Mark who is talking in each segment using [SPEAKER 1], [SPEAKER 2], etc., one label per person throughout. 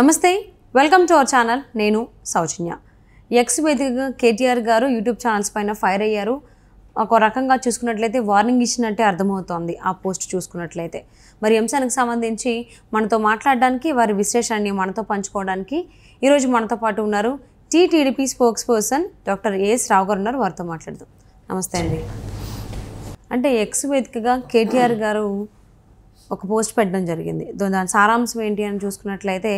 [SPEAKER 1] నమస్తే, welcome to our channel. నేను సౌజన్య. X వేదికగా కేటీఆర్ గారు యూట్యూబ్ ఛానల్స్ పైన ఫైర్ అయ్యారు. ఒక రకంగా చూసుకున్నట్లయితే వార్నింగ్ ఇచ్చినట్టే అర్థమవుతోంది ఆ పోస్ట్ చూసుకున్నట్లయితే. మరి అంశానికి సంబంధించి మనతో మాట్లాడడానికి, వారి విశ్లేషణని మనతో పంచుకోవడానికి ఈరోజు మనతో పాటు ఉన్నారు TDP spokesperson doctor A S Rao గారు ఉన్నారు. వారితో మాట్లాడదాం. నమస్తే అండి. అంటే ఎక్స్ వేదికగా కేటీఆర్ గారు ఒక పోస్ట్ పెట్టడం జరిగింది. దాని సారాంశం ఏంటి అని చూసుకున్నట్లయితే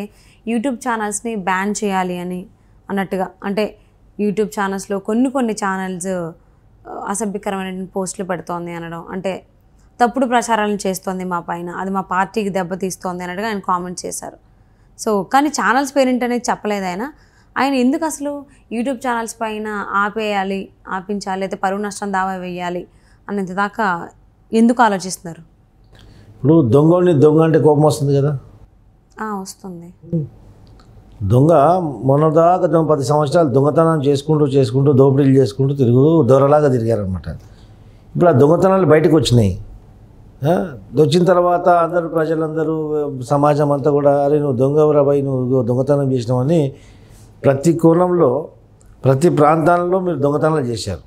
[SPEAKER 1] యూట్యూబ్ ఛానల్స్ని బ్యాన్ చేయాలి అని అన్నట్టుగా. అంటే యూట్యూబ్ ఛానల్స్లో కొన్ని ఛానల్స్ అసభ్యకరమైన పోస్టులు పెడుతోంది అనడం, అంటే తప్పుడు ప్రచారాలను చేస్తోంది మా పైన, అది మా పార్టీకి దెబ్బతీస్తోంది అన్నట్టుగా ఆయన కామెంట్ చేశారు. సో కానీ ఛానల్స్ పేరెంట్ అనేది చెప్పలేదు ఆయన ఎందుకు అసలు యూట్యూబ్ ఛానల్స్ పైన ఆపించాలి, అయితే పరువు నష్టం దావా వేయాలి అన్నంత దాకా ఎందుకు ఆలోచిస్తున్నారు?
[SPEAKER 2] ఇప్పుడు దొంగ అంటే కోపం వస్తుంది కదా.
[SPEAKER 1] వస్తుంది.
[SPEAKER 2] దొంగ మొన్నదాకా 10 సంవత్సరాలు దొంగతనం చేసుకుంటూ దోపిడీలు చేసుకుంటూ దొరలాగా తిరిగారనమాట. ఇప్పుడు ఆ దొంగతనాలు బయటకు వచ్చినాయి. వచ్చిన తర్వాత ప్రజలందరూ సమాజం అంతా కూడా అరే నువ్వు దొంగవరాబాయి, నువ్వు దొంగతనం చేసినావని ప్రతి కోణంలో ప్రతి ప్రాంతాలలో మీరు దొంగతనాలు చేశారు.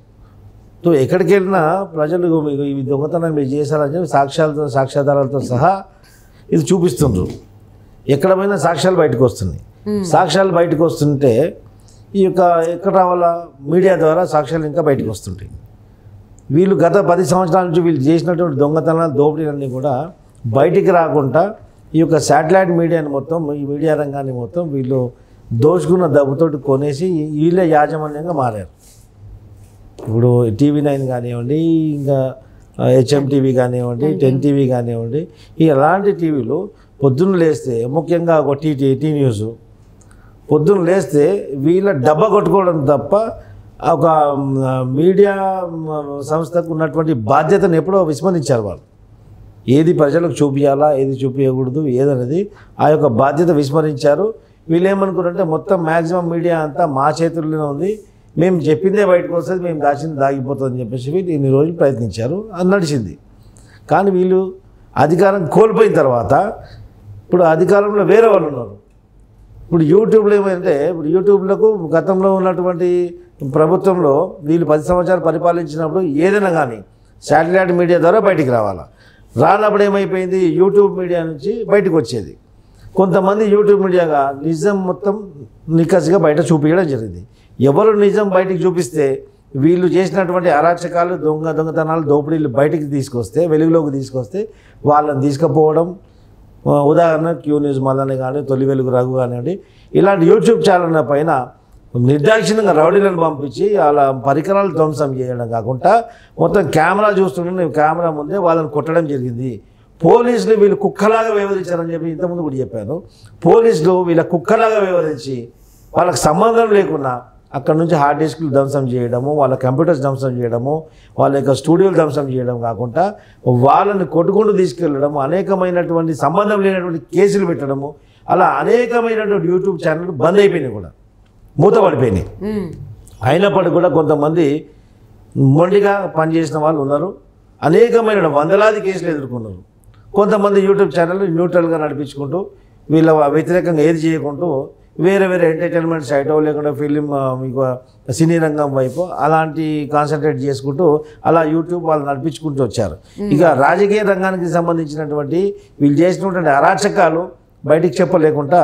[SPEAKER 2] సో ఎక్కడికి వెళ్ళినా ప్రజలు ఇవి దొంగతనం మీరు చేశారని చెప్పి సాక్ష్యాధారాలతో సహా ఇది చూపిస్తుండ్రు. ఎక్కడ పోయినా సాక్ష్యాలు బయటకు వస్తున్నాయి. సాక్ష్యాలు బయటకు వస్తుంటే ఈ యొక్క ఎక్కడ రావాలా, మీడియా ద్వారా సాక్ష్యాలు ఇంకా బయటకు వస్తుంటాయి. వీళ్ళు గత 10 సంవత్సరాల నుంచి వీళ్ళు చేసినటువంటి దొంగతనాలు దోపిడీలన్నీ కూడా బయటికి రాకుండా ఈ యొక్క శాటిలైట్ మీడియాని మొత్తం, ఈ మీడియా రంగాన్ని మొత్తం వీళ్ళు దోచుకున్న డబ్బుతోటి కొనేసి వీళ్ళే యాజమాన్యంగా మారారు. ఇప్పుడు టీవీ9 కానివ్వండి, ఇంకా హెచ్ఎం టీవీ కానివ్వండి, 10 టీవీ కానివ్వండి, ఇలాంటి టీవీలు పొద్దున్న లేస్తే, ముఖ్యంగా ఒక టీ న్యూస్ పొద్దున్న లేస్తే వీళ్ళ డబ్బా కొట్టుకోవడం తప్ప ఒక మీడియా సంస్థకు ఉన్నటువంటి బాధ్యతను ఎప్పుడో విస్మరించారు వాళ్ళు. ఏది ప్రజలకు చూపించాలా, ఏది చూపించకూడదు, ఏదనేది ఆ యొక్క బాధ్యత విస్మరించారు. వీళ్ళు ఏమనుకున్నారంటే మొత్తం మ్యాక్సిమం మీడియా అంతా మా చేతుల్లోనే ఉంది, మేము చెప్పిందే బయటకు వస్తుంది, మేము దాచింది దాగిపోతుంది అని చెప్పేసి వీళ్ళు ఇన్ని రోజులు ప్రయత్నించారు, అది నడిచింది. కానీ వీళ్ళు అధికారం కోల్పోయిన తర్వాత ఇప్పుడు అధికారంలో వేరే వాళ్ళు ఉన్నారు. ఇప్పుడు యూట్యూబ్లో ఏమంటే, ఇప్పుడు యూట్యూబ్లకు గతంలో ఉన్నటువంటి ప్రభుత్వంలో వీళ్ళు 10 సంవత్సరాలు పరిపాలించినప్పుడు ఏదైనా కానీ శాటిలైట్ మీడియా ద్వారా బయటికి రానప్పుడు ఏమైపోయింది, యూట్యూబ్ మీడియా నుంచి బయటకు వచ్చేది. కొంతమంది యూట్యూబ్ మీడియాగా నిజం మొత్తం నిక్కసిగా బయట చూపించడం జరిగింది. ఎవరు నిజం బయటికి చూపిస్తే వీళ్ళు చేసినటువంటి అరాచకాలు, దొంగతనాలు, దోపిడీలు బయటికి తీసుకొస్తే, వెలుగులోకి తీసుకొస్తే వాళ్ళని తీసుకుపోవడం. ఉదాహరణ క్యూ న్యూస్ మల్లన్న కానీ, తొలి వెలుగు రఘు కానివ్వండి, ఇలాంటి యూట్యూబ్ ఛానల్ పైన నిర్దాక్షిణ్యంగా రౌడీలను పంపించి అలా పరికరాలు ధ్వంసం చేయడం కాకుండా మొత్తం కెమెరా చూస్తుంటే కెమెరా ముందే వాళ్ళని కొట్టడం జరిగింది. పోలీసులు వీళ్ళు కుక్కలాగా వ్యవహరించారని చెప్పి ఇంతకుముందు కూడా చెప్పాను. పోలీసులు వీళ్ళ కుక్కలాగా వ్యవహరించి వాళ్ళకి సంబంధం లేకుండా అక్కడ నుంచి హార్డ్ డిస్క్లు ధ్వంసం చేయడము, వాళ్ళ కంప్యూటర్స్ ధ్వంసం చేయడము, వాళ్ళ యొక్క స్టూడియోలు ధ్వంసం చేయడం కాకుండా వాళ్ళని కొట్టుకుంటూ తీసుకెళ్ళడము, అనేకమైనటువంటి సంబంధం లేనటువంటి కేసులు పెట్టడము, అలా అనేకమైనటువంటి యూట్యూబ్ ఛానళ్ళు బంద్ అయిపోయినాయి, కూడా మూతపడిపోయినాయి. అయినప్పటికీ కూడా కొంతమంది మొండిగా పనిచేసిన వాళ్ళు ఉన్నారు, అనేకమైన వందలాది కేసులు ఎదుర్కొన్నారు. కొంతమంది యూట్యూబ్ ఛానల్ న్యూట్రల్గా నడిపించుకుంటూ వీళ్ళ వ్యతిరేకంగా ఏది చేయకుంటూ వేరే ఎంటర్టైన్మెంట్ సైటో లేకుండా ఫిలిం, మీకు సినీ రంగం వైపు అలాంటి కాన్సన్ట్రేట్ చేసుకుంటూ అలా యూట్యూబ్ వాళ్ళు నడిపించుకుంటూ వచ్చారు. ఇక రాజకీయ రంగానికి సంబంధించినటువంటి వీళ్ళు చేసినటువంటి అరాచకాలు బయటికి చెప్పలేకుండా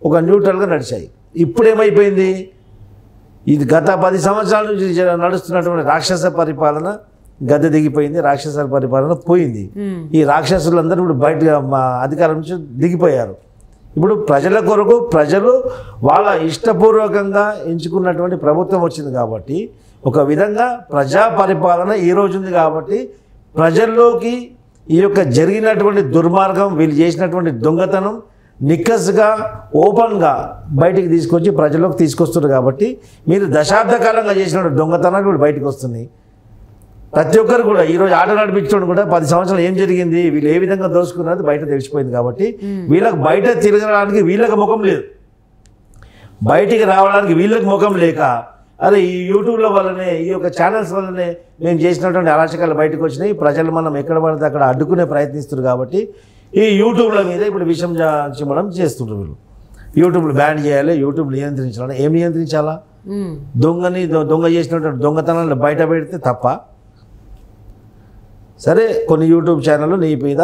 [SPEAKER 2] ఒక న్యూట్రల్గా నడిచాయి. ఇప్పుడు ఏమైపోయింది, ఇది గత 10 సంవత్సరాల నుంచి నడుస్తున్నటువంటి రాక్షస పరిపాలన గద్దె దిగిపోయింది, రాక్షస పరిపాలన పోయింది. ఈ రాక్షసులందరూ ఇప్పుడు బయట అధికారం నుంచి దిగిపోయారు. ఇప్పుడు ప్రజల కొరకు ప్రజలు వాళ్ళ ఇష్టపూర్వకంగా ఎంచుకున్నటువంటి ప్రభుత్వం వచ్చింది కాబట్టి, ఒక విధంగా ప్రజా పరిపాలన ఈ రోజు ఉంది కాబట్టి ప్రజల్లోకి ఈ యొక్క జరిగినటువంటి దుర్మార్గం, వీళ్ళు చేసినటువంటి దొంగతనం నిక్కస్గా ఓపెన్గా బయటికి తీసుకొచ్చి ప్రజల్లోకి తీసుకొస్తున్నారు. కాబట్టి మీరు దశాబ్ద కాలంగా చేసిన దొంగతనాలు కూడా బయటకు వస్తున్నాయి. ప్రతి ఒక్కరు కూడా ఈరోజు ఆట నడిపించడం కూడా 10 సంవత్సరాలు ఏం జరిగింది, వీళ్ళు ఏ విధంగా దోచుకున్నది బయట తెలిసిపోయింది. కాబట్టి వీళ్ళకి బయట తిరగడానికి వీళ్ళకి ముఖం లేదు, బయటికి రావడానికి వీళ్ళకి ముఖం లేక అరే ఈ యూట్యూబ్ల వల్లనే, ఈ యొక్క ఛానల్స్ వల్లనే మేము చేసినటువంటి అరాచకాలు బయటకు వచ్చినాయి, ప్రజలు మనం ఎక్కడ పడితే అక్కడ అడ్డుకునే ప్రయత్నిస్తున్నారు. కాబట్టి ఈ యూట్యూబ్ల మీద ఇప్పుడు విషం చిమ్మడం చేస్తుంటారు వీళ్ళు. యూట్యూబ్లు బ్యాన్ చేయాలి, యూట్యూబ్ నియంత్రించాలని. ఏం నియంత్రించాలా? దొంగ చేసినట్టు దొంగతనాలు బయట పెడితే తప్ప. సరే, కొన్ని యూట్యూబ్ ఛానళ్ళు నీ మీద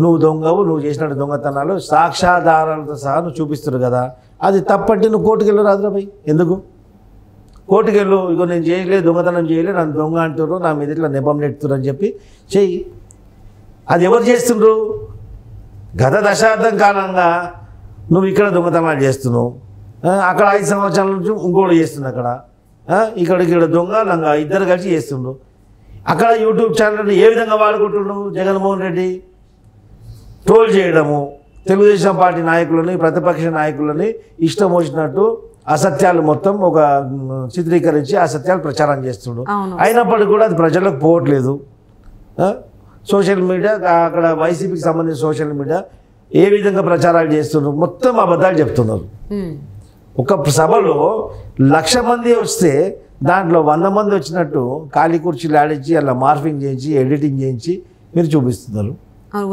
[SPEAKER 2] నువ్వు దొంగవు, నువ్వు చేసినట్టు దొంగతనాలు సాక్ష్యాధారాలతో సహా నువ్వు చూపిస్తారు కదా, అది తప్పంటే నువ్వు కోర్టుకు వెళ్ళు రాదురా భయ్. ఎందుకు కోర్టుకు వెళ్ళు? ఇగో నేను చేయలేదు, దొంగతనం చేయలేదు, నన్ను దొంగ అంటారు, నా మీద ఇట్లా నెపం నెట్టుతారు అని చెప్పి చెయ్యి. అది ఎవరు చేస్తుండ్రు? గత దశాబ్దం కాలంగా నువ్వు ఇక్కడ దొంగతనాలు చేస్తున్నావు, అక్కడ 5 సంవత్సరాల నుంచి ఇంకోటి చేస్తున్నావు, ఇక్కడ దొంగ లంగా ఇద్దరు కలిసి చేస్తుండ్రు. అక్కడ యూట్యూబ్ ఛానల్ని ఏ విధంగా వాడుకుంటుండ్రు? జగన్మోహన్ రెడ్డి ట్రోల్ చేయడము, తెలుగుదేశం పార్టీ నాయకులని, ప్రతిపక్ష నాయకులని ఇష్టం వచ్చినట్టు అసత్యాలు మొత్తం ఒక చిత్రీకరించి అసత్యాలు ప్రచారం చేస్తుండ్రు. అయినప్పటికీ కూడా అది ప్రజలకు పోవట్లేదు. సోషల్ మీడియా, అక్కడ వైసీపీకి సంబంధించిన సోషల్ మీడియా ఏ విధంగా ప్రచారాలు చేస్తున్నారు? మొత్తం అబద్ధాలు చెప్తున్నారు. ఒక సభలో 1,00,000 మంది వస్తే దాంట్లో 100 మంది వచ్చినట్టు ఖాళీ కుర్చీలు ఆడించి అలా మార్ఫింగ్ చేయించి ఎడిటింగ్ చేయించి మీరు చూపిస్తున్నారు.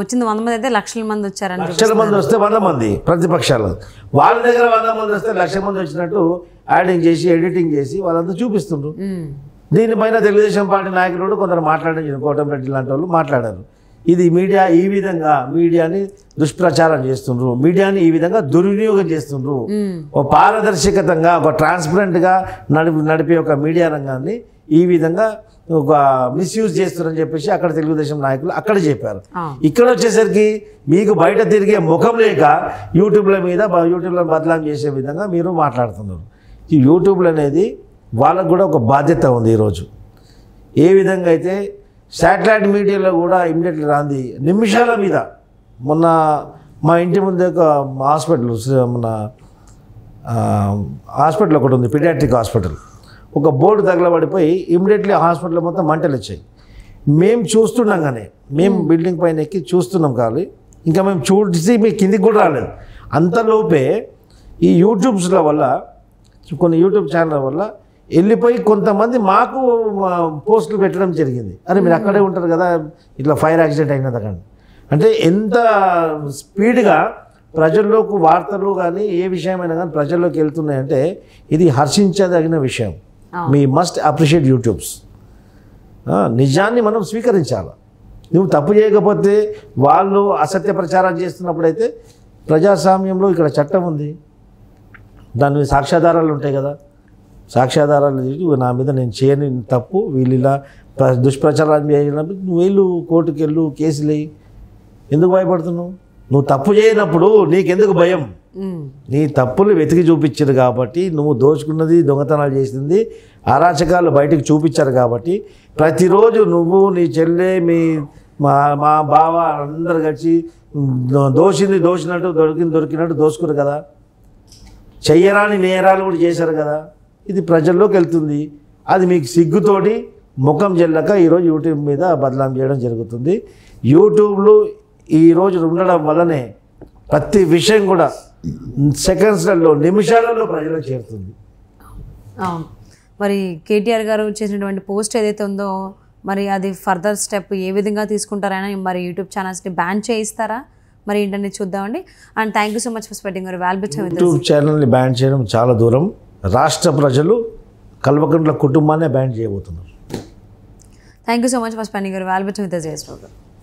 [SPEAKER 1] వచ్చింది 100 మంది అయితే 1,00,000 మంది వచ్చారని.
[SPEAKER 2] 1,00,000 మంది వస్తే 100 మంది ప్రతిపక్షాలు, వాళ్ళ దగ్గర 100 మంది వస్తే 1,00,000 మంది వచ్చినట్టు యాడింగ్ చేసి ఎడిటింగ్ చేసి వాళ్ళంతా చూపిస్తున్నారు. దీనిపైన తెలుగుదేశం పార్టీ నాయకులు కొందరు మాట్లాడారు, కోటంరెడ్డి లాంటి వాళ్ళు మాట్లాడారు. ఇది మీడియా ఈ విధంగా మీడియాని దుష్ప్రచారం చేస్తుండ్రు, మీడియాని ఈ విధంగా దుర్వినియోగం చేస్తుండ్రు. ఒక పారదర్శకతంగా, ఒక ట్రాన్స్పరెంట్గా నడిపే ఒక మీడియా రంగాన్ని ఈ విధంగా ఒక మిస్యూజ్ చేస్తున్నారని చెప్పేసి అక్కడ తెలుగుదేశం నాయకులు అక్కడ చెప్పారు. ఇక్కడ వచ్చేసరికి మీకు బయట తిరిగే ముఖం లేక యూట్యూబ్లో బదలాం చేసే విధంగా మీరు మాట్లాడుతున్నారు. ఈ యూట్యూబ్లు అనేది వాళ్ళకు కూడా ఒక బాధ్యత ఉంది. ఈరోజు ఏ విధంగా అయితే శాటిలైట్ మీడియాలో కూడా ఇమ్మీడియట్లీ రాంది నిమిషాల మీద, మొన్న మా ఇంటి ముందే ఒక హాస్పిటల్ ఒకటి ఉంది, పీడియాట్రిక్ హాస్పిటల్, ఒక బోర్డు తగలబడిపోయి ఇమ్మీడియట్లీ హాస్పిటల్ మొత్తం మంటలు వచ్చాయి. మేము చూస్తుండగానే, మేము బిల్డింగ్ పైన ఎక్కి చూస్తున్నాం కానీ ఇంకా మేము చూసి మీకు కిందికి కూడా రాలేదు. అంతలోపే ఈ యూట్యూబ్స్ల వల్ల, కొన్ని యూట్యూబ్ ఛానల్ వల్ల వెళ్ళిపోయి కొంతమంది మాకు పోస్టులు పెట్టడం జరిగింది. అరే మీరు అక్కడే ఉంటారు కదా, ఇట్లా ఫైర్ యాక్సిడెంట్ అయినది కానీ. అంటే ఎంత స్పీడ్గా ప్రజల్లోకి వార్తలు కానీ ఏ విషయమైనా కానీ ప్రజల్లోకి వెళ్తున్నాయంటే ఇది హర్షించదగిన విషయం. మీ మస్ట్ అప్రిషియేట్ యూట్యూబ్స్. నిజాన్ని మనం స్వీకరించాలి. నువ్వు తప్పు చేయకపోతే వాళ్ళు అసత్య ప్రచారం చేస్తున్నప్పుడైతే ప్రజాస్వామ్యంలో ఇక్కడ చట్టం ఉంది, దాని మీద సాక్ష్యాధారాలు ఉంటాయి కదా, సాక్ష్యాధారాలు నా మీద నేను చేయని తప్పు, వీళ్ళు ఇలా దుష్ప్రచారాలు చేయనప్పుడు నువ్వు వెళ్ళు కోర్టుకు వెళ్ళు, కేసులు వేయి. ఎందుకు భయపడుతున్నావు? నువ్వు తప్పు చేయనప్పుడు నీకెందుకు భయం? నీ తప్పులు వెతికి చూపించారు కాబట్టి, నువ్వు దోచుకున్నది, దొంగతనాలు చేసింది, అరాచకాలు బయటకు చూపించారు కాబట్టి ప్రతిరోజు నువ్వు, నీ చెల్లె, మా బావ అందరు కలిసి దోచినట్టు దొరికినట్టు దోచుకురు కదా, చెయ్యరాని నేరాలు కూడా చేశారు కదా. ఇది ప్రజల్లోకి వెళ్తుంది. అది మీకు సిగ్గుతోటి ముఖం చెల్లక ఈరోజు యూట్యూబ్ మీద బదలాం చేయడం జరుగుతుంది. యూట్యూబ్లో ఈరోజు ఉండడం వల్లనే ప్రతి విషయం కూడా సెకండ్స్లలో, నిమిషాలలో ప్రజలకు చేరుతుంది.
[SPEAKER 1] అవును. మరి కేటీఆర్ గారు చేసినటువంటి పోస్ట్ ఏదైతే ఉందో, మరి అది ఫర్దర్ స్టెప్ ఏ విధంగా తీసుకుంటారని, మరి యూట్యూబ్ ఛానల్స్ని బ్యాన్ చేయిస్తారా మరి ఏంటని చూద్దామండి. And thank you so much for spending your valuable time.
[SPEAKER 2] YouTube ఛానల్ని బ్యాన్ చేయడం చాలా దూరం. రాష్ట్ర ప్రజలు కల్వకుంట్ల కుటుంబాన్ని బ్యాన్ చేయబోతున్నారు.
[SPEAKER 1] Thank you so much for spending your valuable time with us.